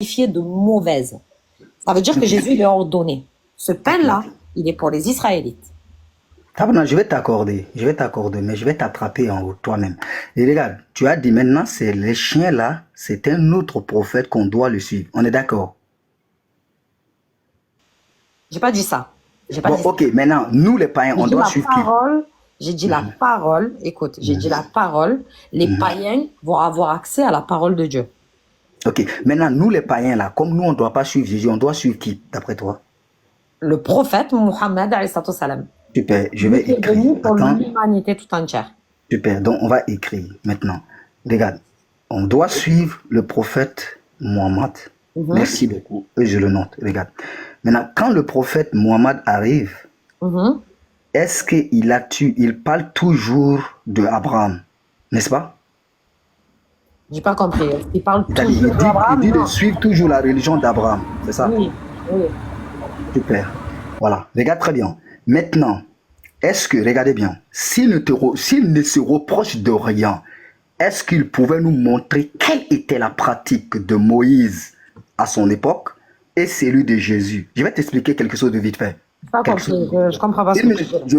de mauvaise. Ça veut dire que Jésus lui a ordonné. Ce pain-là, il est pour les Israélites. Non, je vais t'accorder, mais je vais t'attraper en haut toi-même. Et regarde, tu as dit maintenant, c'est les chiens là, c'est un autre prophète qu'on doit le suivre. On est d'accord? J'ai pas dit ça. Bon, ok, maintenant, nous les païens, on doit suivre qui? J'ai dit la parole, écoute, j'ai dit la parole, les païens vont avoir accès à la parole de Dieu. Ok, maintenant, nous les païens là, comme nous on ne doit pas suivre Jésus, on doit suivre qui, d'après toi? Le prophète Mohammed alayhi salam. Super, je vais écrire. Venu pour l'humanité tout entière. Super, donc on va écrire maintenant. Regarde, on doit suivre le prophète Mohammed. Merci beaucoup, et je le note, regarde. Maintenant, quand le prophète Mohammed arrive, est-ce qu'il parle toujours de Abraham, n'est-ce pas? J'ai pas compris. Il parle toujours d'Abraham. Il dit de suivre toujours la religion d'Abraham, c'est ça? Oui, oui. Super. Voilà, regarde très bien. Maintenant, est-ce que, regardez bien, s'il ne se reproche de rien, est-ce qu'il pouvait nous montrer quelle était la pratique de Moïse à son époque et celui de Jésus? Je vais t'expliquer quelque chose de vite fait. Pas compris, je comprends pas ce que tu dis. Je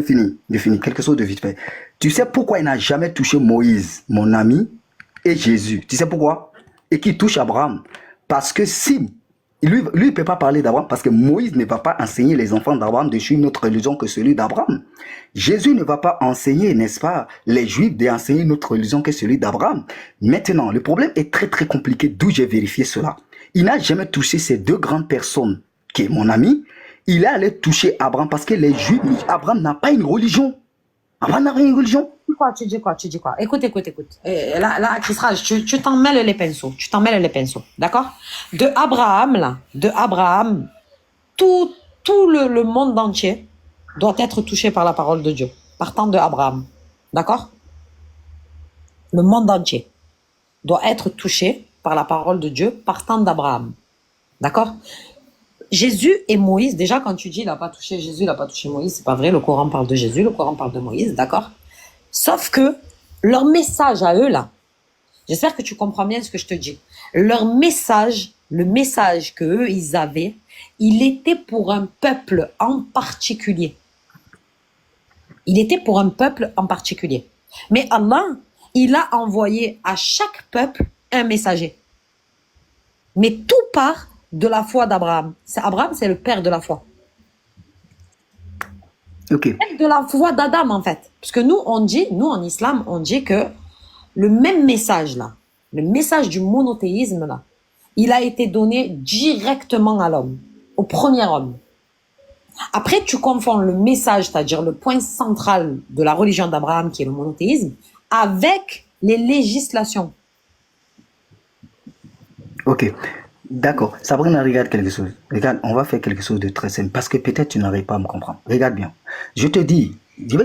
finis, quelque chose de vite fait. Tu sais pourquoi il n'a jamais touché Moïse, mon ami, et Jésus? Tu sais pourquoi? Et qui touche Abraham? Parce que si lui, il ne peut pas parler d'Abraham parce que Moïse ne va pas enseigner les enfants d'Abraham de suivre notre religion que celui d'Abraham. Jésus ne va pas enseigner, n'est-ce pas, les Juifs d'enseigner notre religion que celui d'Abraham. Maintenant, le problème est très très compliqué, d'où j'ai vérifié cela. Il n'a jamais touché ces deux grandes personnes, qui est mon ami. Il est allé toucher Abraham parce que les Juifs, Abraham n'a pas une religion. Abraham n'a pas une religion. Tu dis quoi? Écoute. Là, Kisra, tu t'en mêles les pinceaux. D'accord? De Abraham, tout le monde entier doit être touché par la parole de Dieu. Partant de Abraham. D'accord? Le monde entier doit être touché par la parole de Dieu partant d'Abraham. D'accord? Jésus et Moïse, déjà quand tu dis il n'a pas touché Jésus, il n'a pas touché Moïse, c'est pas vrai, le Coran parle de Jésus, le Coran parle de Moïse, d'accord? Sauf que leur message à eux là, j'espère que tu comprends bien ce que je te dis. Leur message, le message que eux ils avaient, il était pour un peuple en particulier. Mais Allah, il a envoyé à chaque peuple un messager. Mais tout part de la foi d'Abraham. Abraham, c'est le père de la foi. Ok. Le père de la foi d'Adam, en fait. Parce que nous en islam, on dit que le même message, là, le message du monothéisme, là, il a été donné directement à l'homme, au premier homme. Après, tu confonds le message, c'est-à-dire le point central de la religion d'Abraham, qui est le monothéisme, avec les législations. Ok. D'accord. Sabrina, regarde quelque chose. Regarde, on va faire quelque chose de très simple. Parce que peut-être tu n'arrives pas à me comprendre. Regarde bien. Je vais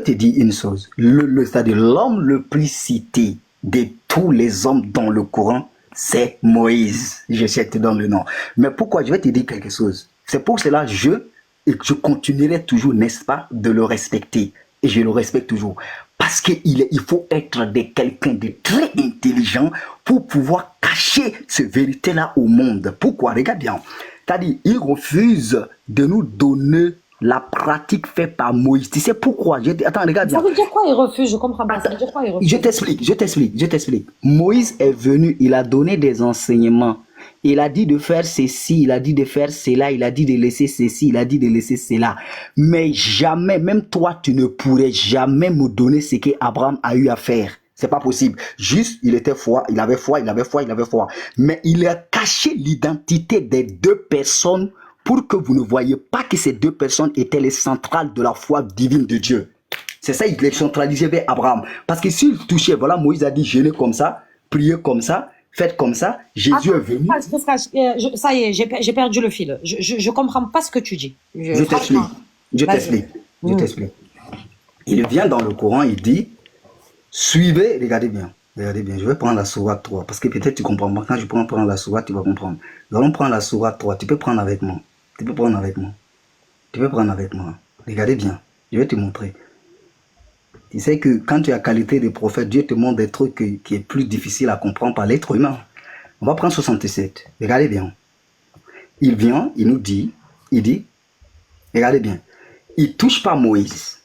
te dire une chose. C'est-à-dire l'homme le plus cité de tous les hommes dans le Coran, c'est Moïse. Je sais que tu donnes le nom. Mais pourquoi? Je vais te dire quelque chose. C'est pour cela que je continuerai toujours, n'est-ce pas, de le respecter. Et je le respecte toujours. Parce qu'il faut être quelqu'un de très intelligent pour pouvoir cacher cette vérité-là au monde. Pourquoi? Regarde bien. C'est-à-dire, il refuse de nous donner la pratique faite par Moïse. Tu sais pourquoi? Attends, regarde bien. Ça veut dire quoi il refuse? Je comprends pas. Ça veut dire quoi il refuse? Je t'explique. Moïse est venu, il a donné des enseignements. Il a dit de faire ceci, il a dit de faire cela, il a dit de laisser ceci, il a dit de laisser cela. Mais jamais, même toi, tu ne pourrais jamais me donner ce qu'Abraham a eu à faire. C'est pas possible. Juste, il avait foi. Mais il a caché l'identité des deux personnes pour que vous ne voyez pas que ces deux personnes étaient les centrales de la foi divine de Dieu. C'est ça, il les centralisait vers Abraham. Parce que s'il touchait, voilà, Moïse a dit jeûner comme ça, prier comme ça, faites comme ça, Jésus est venu. Ça y est, j'ai perdu le fil. Je comprends pas ce que tu dis. Je t'explique. Il vient dans le Coran, il dit, suivez, regardez bien, je vais prendre la sourate 3, parce que peut-être tu comprends pas. Quand je prends la sourate, tu vas comprendre. Nous allons prendre la sourate 3, tu peux prendre avec moi. Regardez bien, je vais te montrer. Tu sais que quand tu as qualité de prophète, Dieu te montre des trucs qui est plus difficile à comprendre par l'être humain. On va prendre 67. Regardez bien. Il vient, il nous dit, il dit, regardez bien, il ne touche pas Moïse,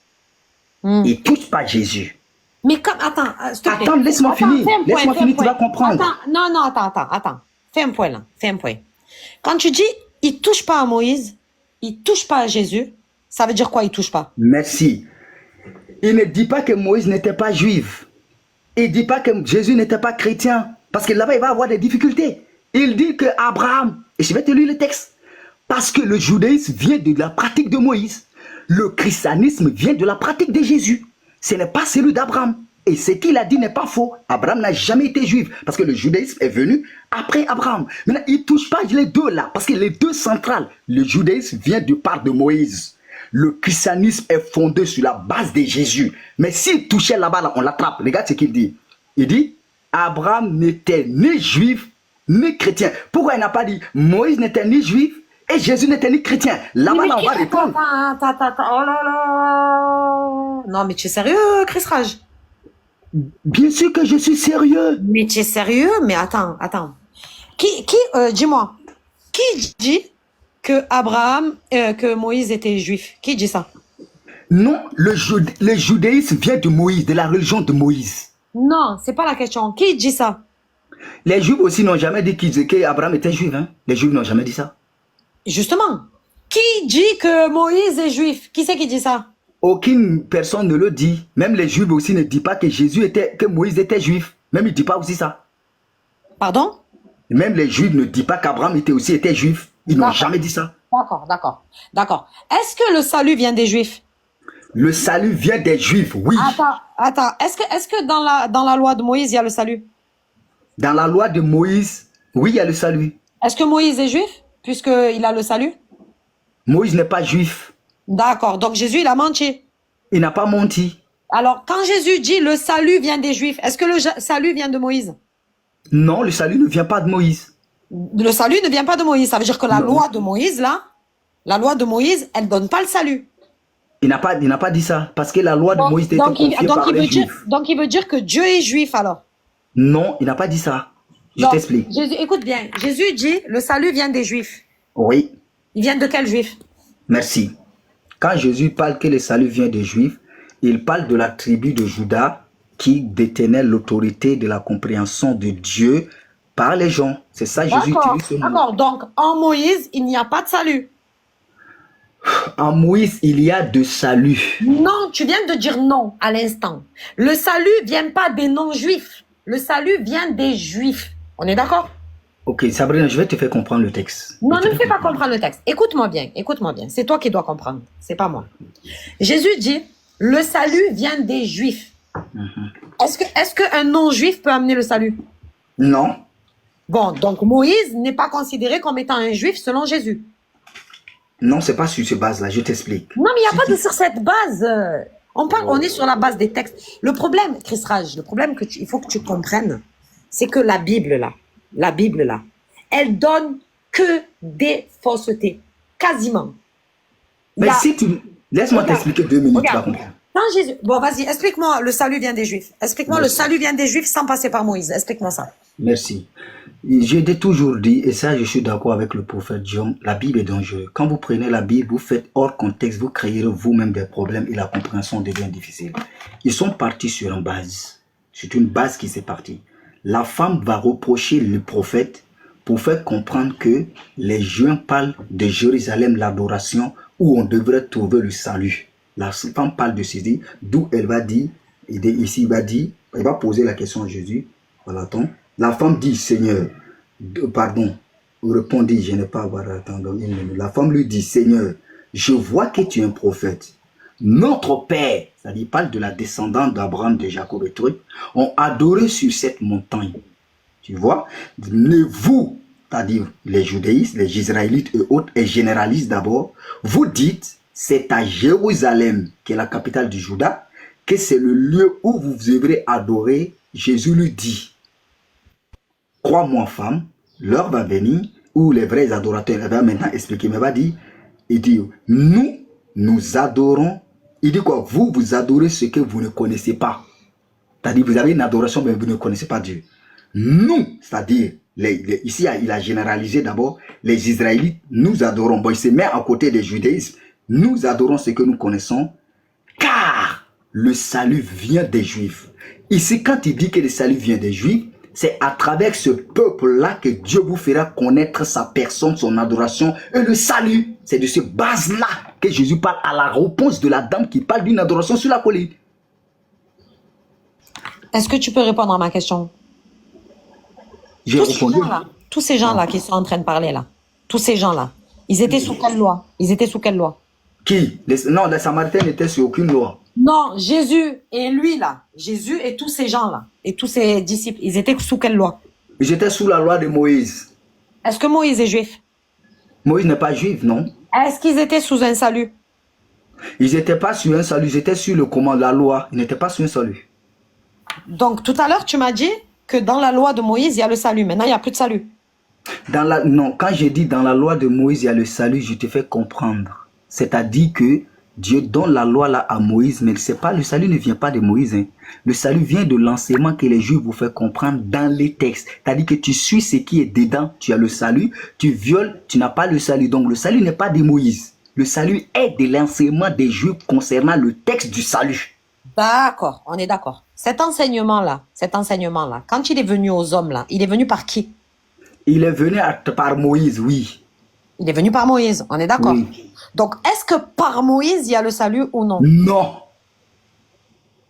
il ne touche pas Jésus. Mais comme, attends, s'il te plaît. Attends, laisse-moi finir. Fais un point, Laisse-moi fais un finir, tu point. vas comprendre. Attends, non, attends. Fais un point là, fais un point. Quand tu dis, il touche pas à Moïse, il touche pas à Jésus, ça veut dire quoi, il touche pas? Merci. Il ne dit pas que Moïse n'était pas juif. Il ne dit pas que Jésus n'était pas chrétien. Parce que là-bas, il va avoir des difficultés. Il dit que Abraham, et je vais te lire le texte, parce que le judaïsme vient de la pratique de Moïse. Le christianisme vient de la pratique de Jésus. Ce n'est pas celui d'Abraham. Et ce qu'il a dit n'est pas faux. Abraham n'a jamais été juif. Parce que le judaïsme est venu après Abraham. Maintenant, il ne touche pas les deux là. Parce que les deux centrales, le judaïsme vient du part de Moïse. Le christianisme est fondé sur la base de Jésus. Mais s'il touchait là-bas, là, on l'attrape. Regarde ce qu'il dit. Il dit, Abraham n'était ni juif, ni chrétien. Pourquoi il n'a pas dit, Moïse n'était ni juif, et Jésus n'était ni chrétien? Là-bas, là, on va répondre. Attends, oh là là. Non, mais tu es sérieux, Chris Raj? Bien sûr que je suis sérieux. Mais tu es sérieux? Mais attends. Dis-moi, qui dit que que Moïse était juif? Qui dit ça? Non, le judaïsme vient de Moïse, de la religion de Moïse. Non, c'est pas la question. Qui dit ça? Les juifs aussi n'ont jamais dit qu'Abraham était juif. Hein? Les juifs n'ont jamais dit ça. Justement, qui dit que Moïse est juif? Qui c'est qui dit ça? Aucune personne ne le dit. Même les juifs aussi ne disent pas que Moïse était juif. Même ils ne disent pas aussi ça. Pardon? Même les juifs ne disent pas qu'Abraham était juif. Ils n'ont jamais dit ça. D'accord. Est-ce que le salut vient des juifs? Le salut vient des juifs, oui. Attends. Est-ce que dans la loi de Moïse, il y a le salut? Dans la loi de Moïse, oui, il y a le salut. Est-ce que Moïse est juif, puisqu'il a le salut? Moïse n'est pas juif. D'accord, donc Jésus, il a menti. Il n'a pas menti. Alors, quand Jésus dit le salut vient des juifs, est-ce que le salut vient de Moïse? Non, le salut ne vient pas de Moïse. Le salut ne vient pas de Moïse. Ça veut dire que la loi de Moïse, là, la loi de Moïse, elle donne pas le salut. Il n'a pas dit ça, parce que la loi de Moïse était confiée par les juifs. Donc, il veut dire que Dieu est juif, alors? Non, il n'a pas dit ça. Je t'explique. Écoute bien, Jésus dit, le salut vient des juifs. Oui. Il vient de quel juif? Merci. Quand Jésus parle que le salut vient des juifs, il parle de la tribu de Juda qui détenait l'autorité de la compréhension de Dieu par les gens. C'est ça, Jésus utilise ce mot. D'accord, donc en Moïse, il n'y a pas de salut. En Moïse, il y a de salut. Non, tu viens de dire non à l'instant. Le salut vient pas des non-juifs. Le salut vient des juifs. On est d'accord? Ok, Sabrina, je vais te faire comprendre le texte. Non, ne me fais pas comprendre le texte. Écoute-moi bien. C'est toi qui dois comprendre. C'est pas moi. Jésus dit, le salut vient des juifs. Est-ce qu'un non-juif peut amener le salut? Non. Bon, donc Moïse n'est pas considéré comme étant un juif selon Jésus. Non, c'est pas sur cette base-là, je t'explique. Non, mais il n'y a pas de sur cette base. On est sur la base des textes. Le problème, Chris Raj, il faut que tu comprennes, c'est que la Bible là, elle donne que des faussetés. Quasiment. Mais si tu... Laisse-moi t'expliquer 2 minutes, tu vas comprendre. Quand Jésus... Bon, vas-y, explique-moi le salut vient des Juifs. Explique-moi le salut vient des Juifs sans passer par Moïse. Explique-moi ça. Merci. J'ai toujours dit, et ça je suis d'accord avec le prophète John, la Bible est dangereuse. Quand vous prenez la Bible, vous faites hors contexte, vous créerez vous-même des problèmes et la compréhension devient difficile. Ils sont partis sur une base. C'est une base qui s'est partie. La femme va reprocher le prophète pour faire comprendre que les Juifs parlent de Jérusalem, l'adoration, où on devrait trouver le salut. La femme parle de ceci, d'où elle va dire, ici elle va poser la question à Jésus. Voilà, attends. La femme dit, Seigneur, pardon, répondit, je n'ai pas à avoir attendu une minute. La femme lui dit, Seigneur, je vois que tu es un prophète. Notre père, c'est-à-dire il parle de la descendante d'Abraham, de Jacob et trucs, ont adoré sur cette montagne. Tu vois, ne vous, c'est-à-dire les judaïstes, les israélites et autres, et généralistes d'abord, vous dites, c'est à Jérusalem, qui est la capitale du Juda, que c'est le lieu où vous devrez adorer. Jésus lui dit, crois-moi femme, l'heure va venir où les vrais adorateurs, elle va maintenant expliquer, mais va dire, il dit, nous adorons, il dit quoi, vous adorez ce que vous ne connaissez pas. C'est-à-dire, vous avez une adoration, mais vous ne connaissez pas Dieu. Nous, c'est-à-dire ici, il a généralisé d'abord, les Israélites, nous adorons. Bon, il se met à côté des judaïsmes. Nous adorons ce que nous connaissons, car le salut vient des Juifs. Ici, quand il dit que le salut vient des Juifs, c'est à travers ce peuple-là que Dieu vous fera connaître sa personne, son adoration et le salut. C'est de ce base-là que Jésus parle à la réponse de la dame qui parle d'une adoration sur la colline. Est-ce que tu peux répondre à ma question? J'ai répondu. Tous ces gens-là qui sont en train de parler là, tous ces gens-là, ils étaient sous quelle loi? Ils étaient sous quelle loi? Qui? Non, les Samaritains n'étaient sur aucune loi. Non, Jésus et lui là, Jésus et tous ces gens-là, et tous ses disciples, ils étaient sous quelle loi? J'étais sous la loi de Moïse. Est-ce que Moïse est juif? Moïse n'est pas juif, non? Est-ce qu'ils étaient sous un salut? Ils n'étaient pas sur un salut, ils étaient sur le commande, la loi. Ils n'étaient pas sur un salut. Donc tout à l'heure, tu m'as dit que dans la loi de Moïse, il y a le salut. Maintenant, il n'y a plus de salut. Non, quand j'ai dit dans la loi de Moïse, il y a le salut, je te fais comprendre. C'est-à-dire que Dieu donne la loi là à Moïse, mais c'est pas, le salut ne vient pas de Moïse. Hein. Le salut vient de l'enseignement que les Juifs vous font comprendre dans les textes. C'est-à-dire que tu suis ce qui est dedans, tu as le salut. Tu violes, tu n'as pas le salut. Donc le salut n'est pas de Moïse. Le salut est de l'enseignement des Juifs concernant le texte du salut. D'accord, on est d'accord. Cet enseignement-là, quand il est venu aux hommes là, il est venu par qui? Il est venu par Moïse, oui. Il est venu par Moïse, on est d'accord. Oui. Donc, est-ce que par Moïse, il y a le salut ou non? Non.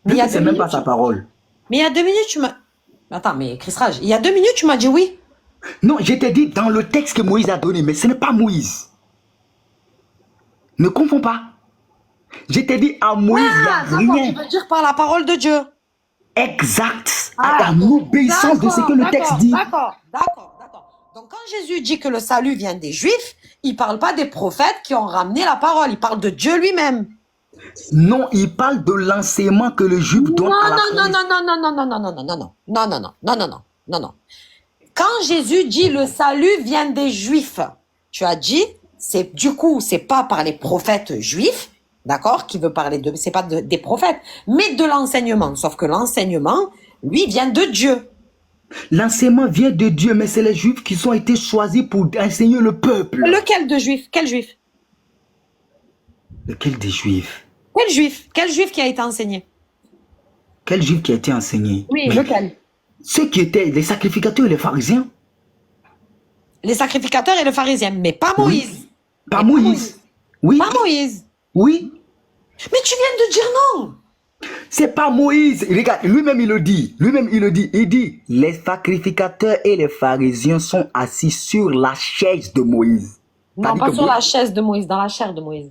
Mais c'est même pas sa parole. Mais il y a 2 minutes, tu m'as... Attends, mais Chris Raj, il y a 2 minutes, tu m'as dit oui. Non, je t'ai dit dans le texte que Moïse a donné, mais ce n'est pas Moïse. Ne confonds pas. Je t'ai dit à Moïse, il n'y a rien. Tu veux dire par la parole de Dieu. Exact. En obéissant de ce que le texte dit. D'accord. Donc, quand Jésus dit que le salut vient des Juifs, il ne parle pas des prophètes qui ont ramené la parole. Il parle de Dieu lui-même. Non, il parle de l'enseignement que le juif donne à la Non. Quand Jésus dit le salut vient des Juifs, tu as dit, c'est pas par les prophètes juifs, d'accord, qui veut parler de, c'est pas des prophètes, mais de l'enseignement. Sauf que l'enseignement, lui, vient de Dieu. L'enseignement vient de Dieu, mais c'est les Juifs qui ont été choisis pour enseigner le peuple. Lequel de Juifs? Quel Juif? Lequel des Juifs? Quel Juif? Quel Juif qui a été enseigné? Quel Juif qui a été enseigné? Oui, lequel? Ceux qui étaient les sacrificateurs et les pharisiens. Les sacrificateurs et les pharisiens, mais pas Moïse. Oui. Pas Moïse. Oui. Pas Moïse. Oui. Mais tu viens de dire non. C'est pas Moïse. Regarde, lui-même il le dit. Il dit, les sacrificateurs et les pharisiens sont assis sur la chaise de Moïse. Non, pas sur la chaise de Moïse, dans la chair de Moïse.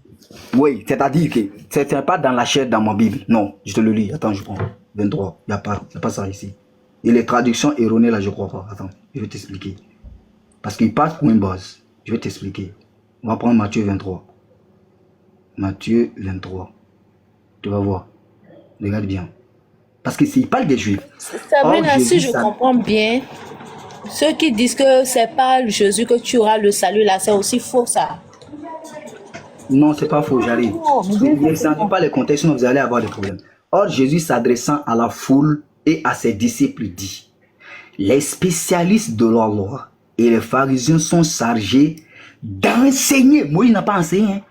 Oui, c'est-à-dire que c'est pas dans la chair dans ma Bible. Non, je te le lis. Attends, je prends 23. Il n'y a pas ça ici. Et les traductions erronées là, je crois pas. Attends, je vais t'expliquer. Parce qu'il passe pour une base. Je vais t'expliquer. On va prendre Matthieu 23. Matthieu 23. Tu vas voir. Regarde bien. Parce que s'il parle des Juifs. Sabrina, si je comprends bien, ceux qui disent que c'est pas Jésus que tu auras le salut là, c'est aussi faux ça. Non, c'est pas faux, j'arrive. Ne sentez pas les contextes, sinon vous allez avoir des problèmes. Or, Jésus s'adressant à la foule et à ses disciples dit, les spécialistes de la loi et les pharisiens sont chargés d'enseigner. Moïse n'a pas enseigné. Hein.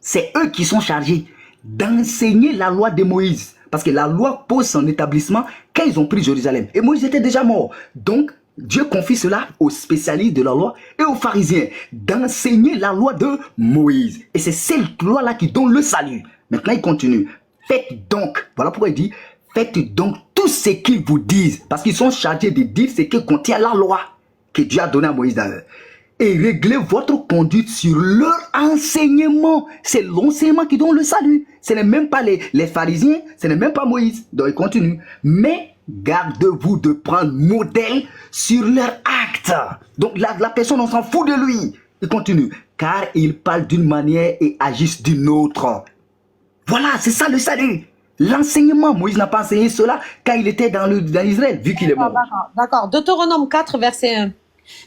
C'est eux qui sont chargés d'enseigner la loi de Moïse. Parce que la loi pose son établissement quand ils ont pris Jérusalem. Et Moïse était déjà mort. Donc, Dieu confie cela aux spécialistes de la loi et aux pharisiens d'enseigner la loi de Moïse. Et c'est cette loi-là qui donne le salut. Maintenant, il continue. Faites donc, voilà pourquoi il dit, faites donc tout ce qu'ils vous disent. Parce qu'ils sont chargés de dire ce que contient la loi que Dieu a donnée à Moïse d'ailleurs. Et réglez votre conduite sur leur enseignement. C'est l'enseignement qui donne le salut. Ce n'est même pas les pharisiens, ce n'est même pas Moïse. Donc il continue. Mais gardez-vous de prendre modèle sur leur acte. Donc la personne, on s'en fout de lui. Il continue. Car ils parlent d'une manière et agissent d'une autre. Voilà, c'est ça le salut. L'enseignement, Moïse n'a pas enseigné cela quand il était dans Israël, vu qu'il est mort. D'accord. Deutéronome 4, verset 1.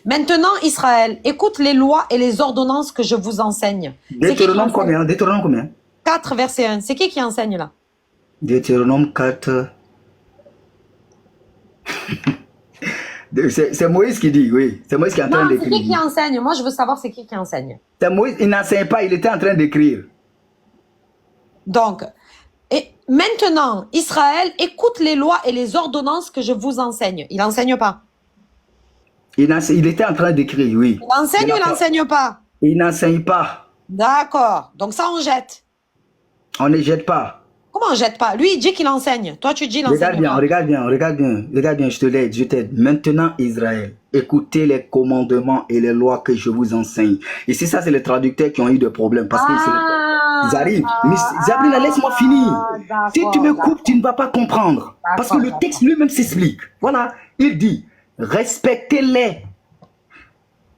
Maintenant, Israël, écoute les lois et les ordonnances que je vous enseigne. Deutéronome combien? Deutéronome combien? 4, verset 1. C'est qui enseigne là? C'est Moïse qui dit, oui. C'est Moïse qui est en train Non, c'est qui d'écrire. enseigne? Moi, je veux savoir c'est qui enseigne. C'est Moïse, il n'enseigne pas, il était en train d'écrire. Donc, et maintenant, Israël, écoute les lois et les ordonnances que je vous enseigne. Il enseigne pas. Il était en train d'écrire, oui. Il enseigne ou il enseigne pas? Il n'enseigne pas. D'accord. Donc ça, on jette. On ne jette pas. Comment on jette pas? Lui, il dit qu'il enseigne. Toi, tu dis il Regarde enseigne bien, pas. regarde bien, regarde bien, regarde bien, je te l'aide, je t'aide. Maintenant, Israël, écoutez les commandements et les lois que je vous enseigne. Et c'est ça, c'est les traducteurs qui ont eu des problèmes. Parce que ils arrivent. Mais Zabrina, laisse-moi finir. Si tu me coupes, tu ne vas pas comprendre. Parce que le texte lui-même s'explique. Voilà, il dit, respectez-les.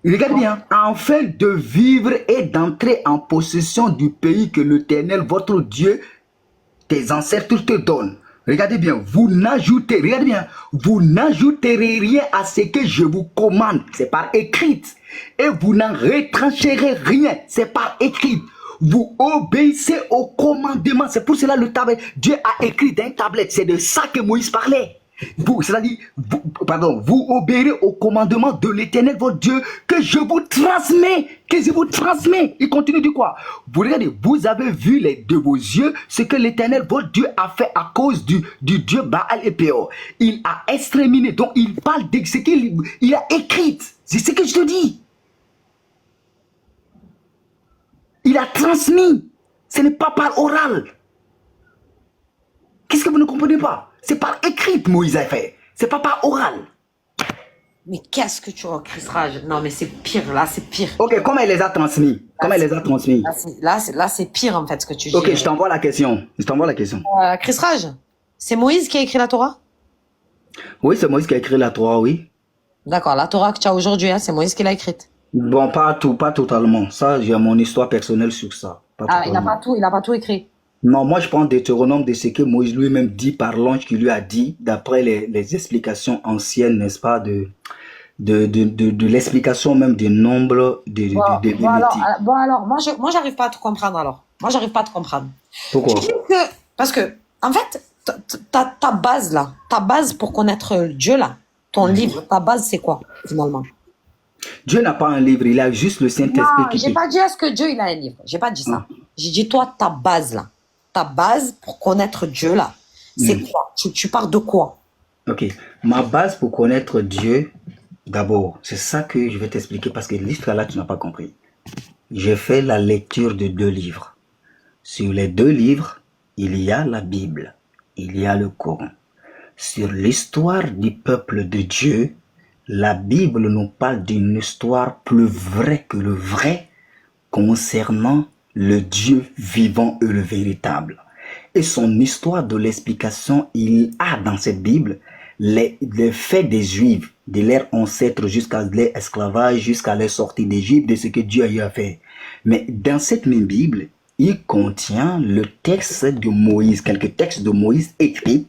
Regarde bien, afin de vivre et d'entrer en possession du pays que l'Éternel, votre Dieu, tes ancêtres te donnent. Regardez bien, vous n'ajoutez, regardez bien, vous n'ajouterez rien à ce que je vous commande. C'est par écrit. Et vous n'en retrancherez rien. C'est par écrit. Vous obéissez au commandement. C'est pour cela le tablette. Dieu a écrit dans une tablette. C'est de ça que Moïse parlait. Vous, c'est-à-dire, vous obéirez au commandement de l'Éternel, votre Dieu, que je vous transmets, que je vous transmets. Il continue de quoi? Vous regardez, vous avez vu de vos yeux ce que l'Éternel, votre Dieu, a fait à cause du Dieu Baal et Péor. Il a exterminé, donc il parle de ce qu'il a écrit. C'est ce que je te dis. Il a transmis. Ce n'est pas par oral. Qu'est-ce que vous ne comprenez pas? C'est par écrit Moïse a fait. C'est pas par oral. Mais qu'est-ce que tu Chris Raj? Non, mais c'est pire. Là, c'est pire. Ok, comment il les a transmis? Comment il les a transmis? Là, c'est pire, en fait, ce que tu dis. Ok, je t'envoie la question. Je t'envoie la question. Chris Raj, c'est Moïse qui a écrit la Torah? Oui, c'est Moïse qui a écrit la Torah, oui. D'accord, la Torah que tu as aujourd'hui, hein, c'est Moïse qui l'a écrite. Bon, pas totalement. Ça, j'ai mon histoire personnelle sur ça. Il n'a pas tout écrit. Non, moi je prends Deutéronome de ce que Moïse lui-même dit par l'ange qui lui a dit, d'après les explications anciennes, n'est-ce pas, de l'explication même du nombre de Bon alors, moi j'arrive pas à te comprendre alors. Moi j'arrive pas à te comprendre. Pourquoi? Parce que, en fait, ta base là, ta base pour connaître Dieu là, ton livre, ta base c'est quoi finalement? Dieu n'a pas un livre, il a juste le Saint-Esprit qui j'ai pas dit est-ce que Dieu il a un livre. J'ai pas dit ça. J'ai dit toi, ta base là. Ta base pour connaître Dieu là, c'est quoi? Tu pars de quoi? Ok, ma base pour connaître Dieu, d'abord, c'est ça que je vais t'expliquer parce que l'histoire là, tu n'as pas compris. J'ai fait la lecture de 2 livres. Sur les 2 livres, il y a la Bible, il y a le Coran. Sur l'histoire du peuple de Dieu, la Bible nous parle d'une histoire plus vraie que le vrai concernant le Dieu vivant et le véritable. Et son histoire de l'explication, il a dans cette Bible les faits des Juifs, de leurs ancêtres jusqu'à leur esclavage, jusqu'à leur sortie d'Égypte, de ce que Dieu a eu à faire. Mais dans cette même Bible, il contient le texte de Moïse, quelques textes de Moïse écrits.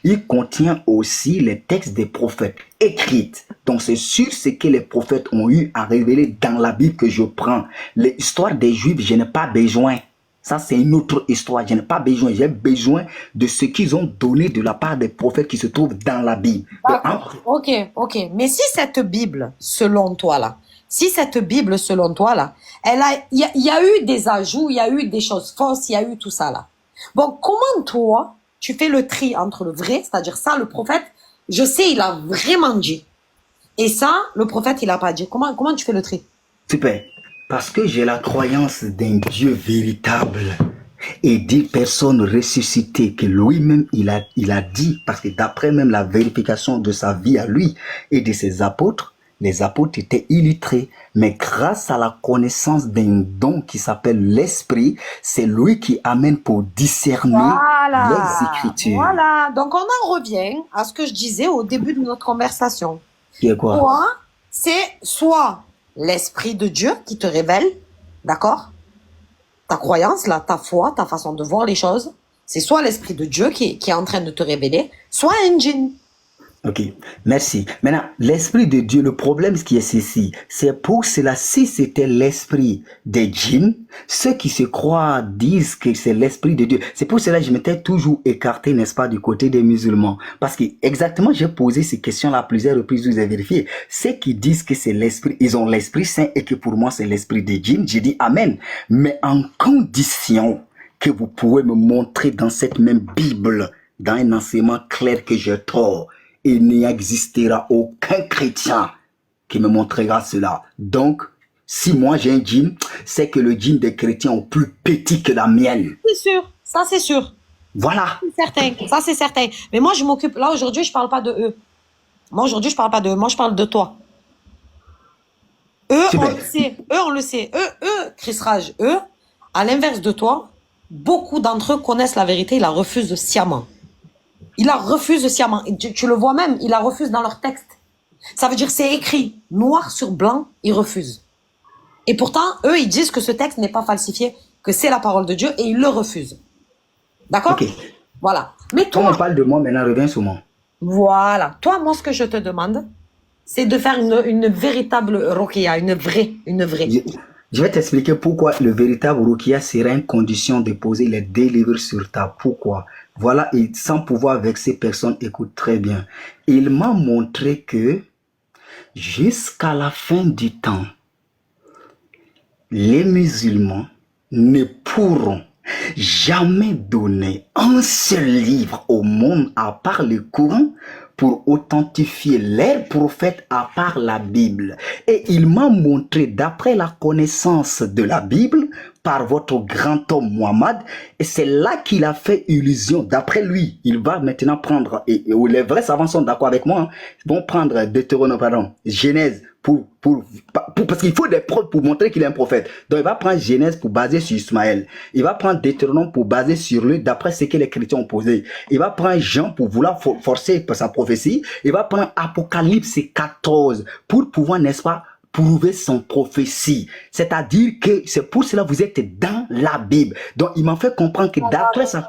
Il contient aussi les textes des prophètes écrits. Donc c'est sur ce que les prophètes ont eu à révéler dans la Bible que je prends. L'histoire des Juifs, je n'ai pas besoin. Ça, c'est une autre histoire. Je n'ai pas besoin. J'ai besoin de ce qu'ils ont donné de la part des prophètes qui se trouvent dans la Bible. Ok. Mais si cette Bible, selon toi là, il y a eu des ajouts, il y a eu des choses fausses, il y a eu tout ça là. Bon, comment toi, tu fais le tri entre le vrai, c'est-à-dire ça, le prophète, je sais, il a vraiment dit. Et ça, le prophète, il a pas dit. Comment tu fais le tri? Super. Parce que j'ai la croyance d'un Dieu véritable et des personnes ressuscitées que lui-même il a dit, parce que d'après même la vérification de sa vie à lui et de ses apôtres, les apôtres étaient illettrés, mais grâce à la connaissance d'un don qui s'appelle l'esprit, c'est lui qui amène pour discerner les Écritures. Voilà, donc on en revient à ce que je disais au début de notre conversation. Qui est quoi? Toi, c'est soit l'esprit de Dieu qui te révèle, d'accord? Ta croyance, là, ta foi, ta façon de voir les choses, c'est soit l'esprit de Dieu qui est en train de te révéler, soit un djinn. Ok, merci. Maintenant, l'esprit de Dieu, le problème, ce qui est ceci, c'est pour cela, si c'était l'esprit des djinns, ceux qui se croient disent que c'est l'esprit de Dieu. C'est pour cela que je m'étais toujours écarté, n'est-ce pas, du côté des musulmans. Parce que exactement, j'ai posé ces questions-là à plusieurs reprises, vous avez vérifié. Ceux qui disent que c'est l'esprit, ils ont l'esprit saint et que pour moi, c'est l'esprit des djinns, j'ai dit Amen. Mais en condition que vous pouvez me montrer dans cette même Bible, dans un enseignement clair que j'ai tort, il n'y existera aucun chrétien qui me montrera cela. Donc, si moi j'ai un djinn, c'est que le djinn des chrétiens est plus petit que la mienne. C'est sûr, ça c'est sûr. Voilà. C'est certain, ça c'est certain. Mais moi je m'occupe, là aujourd'hui je parle pas de eux. Moi aujourd'hui je parle pas de eux, moi je parle de toi. Eux Super. on le sait, on le sait. Chris Raj, à l'inverse de toi, beaucoup d'entre eux connaissent la vérité, ils la refusent sciemment. Ils la refusent sciemment. Et tu le vois même, ils la refusent dans leur texte. Ça veut dire c'est écrit, noir sur blanc, ils refusent. Et pourtant, eux, ils disent que ce texte n'est pas falsifié, que c'est la parole de Dieu, et ils le refusent. D'accord? Ok. Voilà. Mais Quand toi, on parle de moi, maintenant reviens sur moi. voilà. Toi, moi, ce que je te demande, c'est de faire une véritable ruqya, une vraie. Je vais t'expliquer pourquoi le véritable ruqya serait une condition de poser les 2 livres sur table. Pourquoi? Voilà, et sans pouvoir vexer personne, écoute très bien. Il m'a montré que jusqu'à la fin du temps, les musulmans ne pourront jamais donner un seul livre au monde à part le Coran pour authentifier leurs prophètes à part la Bible. Et il m'a montré, d'après la connaissance de la Bible, par votre grand homme Muhammad, et c'est là qu'il a fait illusion. D'après lui, il va maintenant prendre, et les vrais savants sont d'accord avec moi, hein, ils vont prendre Genèse, parce qu'il faut des preuves pour montrer qu'il est un prophète. Donc il va prendre Genèse pour baser sur Ismaël. Il va prendre Deutéronome pour baser sur lui, d'après ce que les chrétiens ont posé. Il va prendre Jean pour vouloir forcer sa prophétie. Il va prendre Apocalypse 14 pour pouvoir, n'est-ce pas, prouver son prophétie. C'est-à-dire que c'est pour cela que vous êtes dans la Bible. Donc il m'a fait comprendre que d'après sa...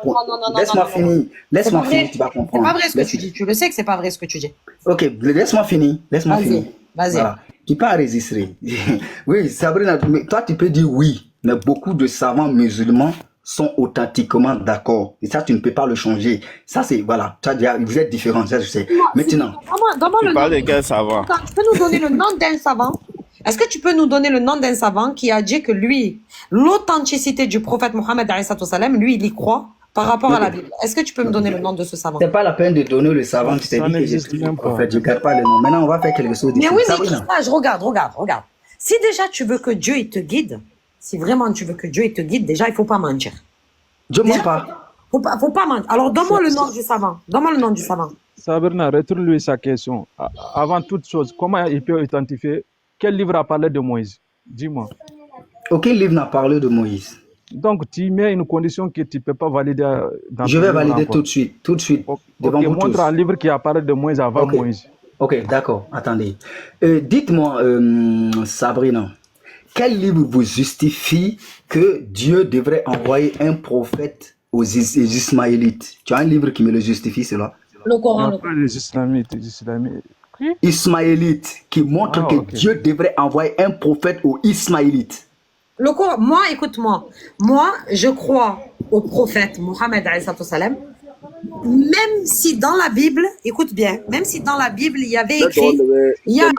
Laisse-moi finir. Laisse-moi finir, tu vas comprendre. C'est pas vrai ce que tu dis. Tu le sais que c'est pas vrai ce que tu dis. Ok, laisse-moi finir. Laisse-moi finir. Vas-y. Voilà. Tu peux enregistrer. Oui, Sabrina, mais toi tu peux dire oui, mais beaucoup de savants musulmans sont authentiquement d'accord. Et ça, tu ne peux pas le changer. Ça, c'est, voilà, vous êtes différents, ça je sais. Maintenant. Donne-moi Tu le parles nom. de quel savant? Tu peux nous donner le nom d'un savant? Est-ce que tu peux nous donner le nom d'un savant qui a dit que lui, l'authenticité du prophète Mohammed, lui, il y croit par rapport à la Bible? Est-ce que tu peux me donner le nom de ce savant? C'est pas la peine de donner le savant qui s'est Ça dit que n'existe je même pas. en fait, je garde pas le nom. Maintenant, on va faire quelque chose Mais différent. oui, mais Sabrina. Christophe, regarde. Si déjà tu veux que Dieu il te guide, si vraiment tu veux que Dieu il te guide, déjà il faut pas mentir. Je mens pas. Faut pas mentir. Alors donne-moi le nom du savant. Donne-moi le nom du savant. Sabrina, retourne-lui sa question. Avant toute chose, comment il peut identifier quel livre a parlé de Moïse? Dis-moi. Aucun livre n'a parlé de Moïse. Donc, tu mets une condition que tu ne peux pas valider dans Je ton vais livre valider encore. tout de suite, devant Ok, vous montre tous. un livre qui a parlé de Moïse avant Ok. Moïse. Ok, d'accord, attendez. Dites-moi, Sabrina, quel livre vous justifie que Dieu devrait envoyer un prophète aux Ismaélites? Tu as un livre qui me le justifie, cela? Le Coran. Non, pas les islamites. Qui? Ismaélites, qui montre que ok. Dieu devrait envoyer un prophète aux Ismaélites. Le Coran. Moi, écoute-moi. Moi, je crois au prophète Mohammed alayhi salam. Même si dans la Bible, écoute bien, même si dans la Bible il y avait écrit, il y a